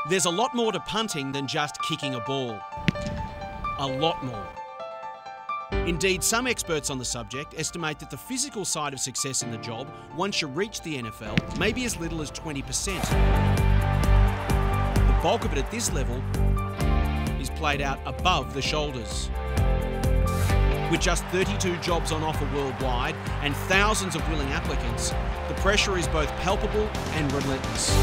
There's a lot more to punting than just kicking a ball. A lot more. Indeed, some experts on the subject estimate that the physical side of success in the job, once you reach the NFL, may be as little as 20%. The bulk of it at this level is played out above the shoulders. With just 32 jobs on offer worldwide and thousands of willing applicants, the pressure is both palpable and relentless.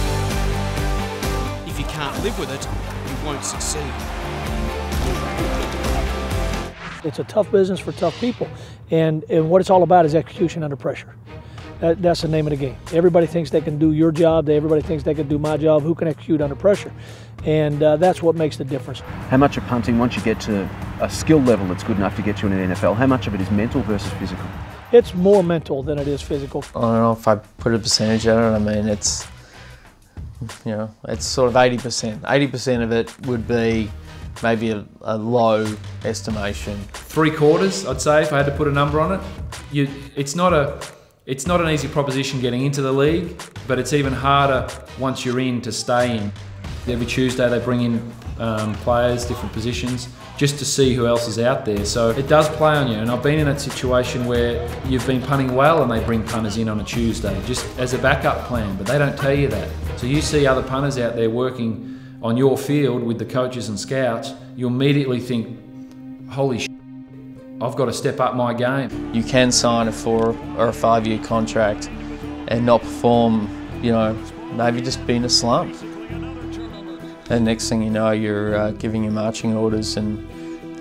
If you can't live with it, you won't succeed. It's a tough business for tough people, and what it's all about is execution under pressure. That's the name of the game. Everybody thinks they can do your job, everybody thinks they can do my job, who can execute under pressure? And that's what makes the difference. How much of punting, once you get to a skill level that's good enough to get you in an NFL, how much of it is mental versus physical? It's more mental than it is physical. I don't know if I put a percentage on it. I mean, it's, you know, it's sort of 80%. 80% of it would be maybe a low estimation. 3/4, I'd say, if I had to put a number on it. It's not an easy proposition getting into the league, but it's even harder once you're in to stay in. Every Tuesday they bring in players, different positions, just to see who else is out there. So it does play on you, and I've been in that situation where you've been punting well and they bring punters in on a Tuesday, just as a backup plan, but they don't tell you that. So you see other punters out there working on your field with the coaches and scouts, you immediately think, holy shit, I've got to step up my game. You can sign a 4 or a 5-year contract and not perform, you know, maybe just be in a slump. And next thing you know, you're giving your marching orders, and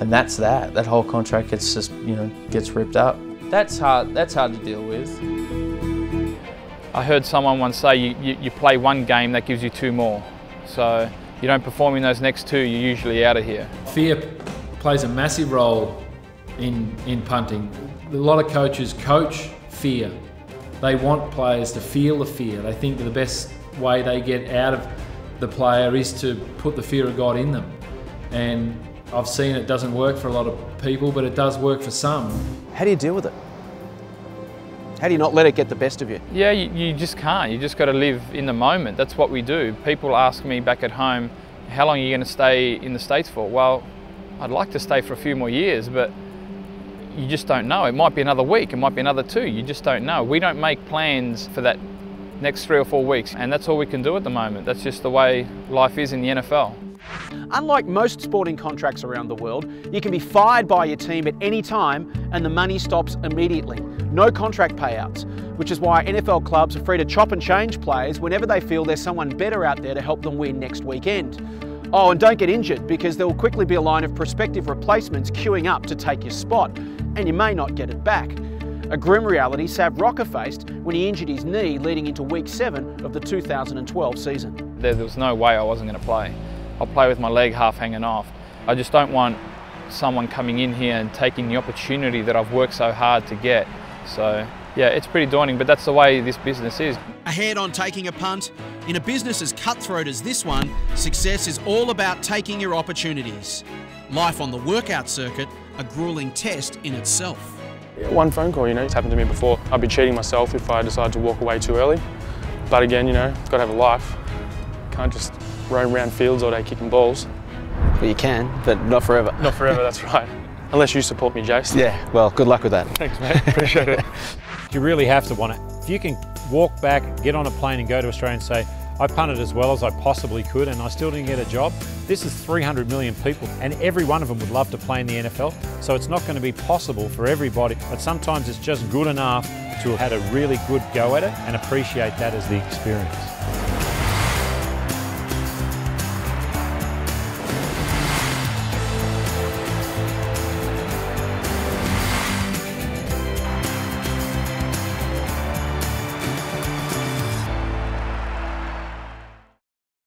that's that. That whole contract gets just, you know, gets ripped up. That's hard to deal with. I heard someone once say you play one game, that gives you 2 more. So you don't perform in those next 2, you're usually out of here. Fear plays a massive role in punting. A lot of coaches coach fear. They want players to feel the fear. They think that the best way they get out of the player is to put the fear of God in them. And I've seen it doesn't work for a lot of people, but it does work for some. How do you deal with it? How do you not let it get the best of you? Yeah, you just can't. You just got to live in the moment. That's what we do. People ask me back at home, how long are you going to stay in the States for? Well, I'd like to stay for a few more years, but you just don't know. It might be another week, it might be another 2, you just don't know. We don't make plans for that next 3 or 4 weeks, and that's all we can do at the moment. That's just the way life is in the NFL. Unlike most sporting contracts around the world, you can be fired by your team at any time and the money stops immediately. No contract payouts, which is why NFL clubs are free to chop and change players whenever they feel there's someone better out there to help them win next weekend. Oh, and don't get injured, because there will quickly be a line of prospective replacements queuing up to take your spot, and you may not get it back. A grim reality Sav Rocca faced when he injured his knee leading into week 7 of the 2012 season. There was no way I wasn't going to play. I'll play with my leg half hanging off. I just don't want someone coming in here and taking the opportunity that I've worked so hard to get. So yeah, it's pretty daunting, but that's the way this business is. Ahead on Taking a Punt, in a business as cutthroat as this one, success is all about taking your opportunities. Life on the workout circuit, a grueling test in itself. One phone call, you know, it's happened to me before. I'd be cheating myself if I decide to walk away too early. But again, you know, got to have a life. Can't just roam around fields all day kicking balls. Well, you can, but not forever. Not forever, that's right. Unless you support me, Jace. Yeah, well, good luck with that. Thanks, mate. Appreciate it. You really have to want it. If you can walk back, get on a plane and go to Australia and say, I punted as well as I possibly could and I still didn't get a job. This is 300 million people and every one of them would love to play in the NFL. So it's not going to be possible for everybody, but sometimes it's just good enough to have had a really good go at it and appreciate that as the experience.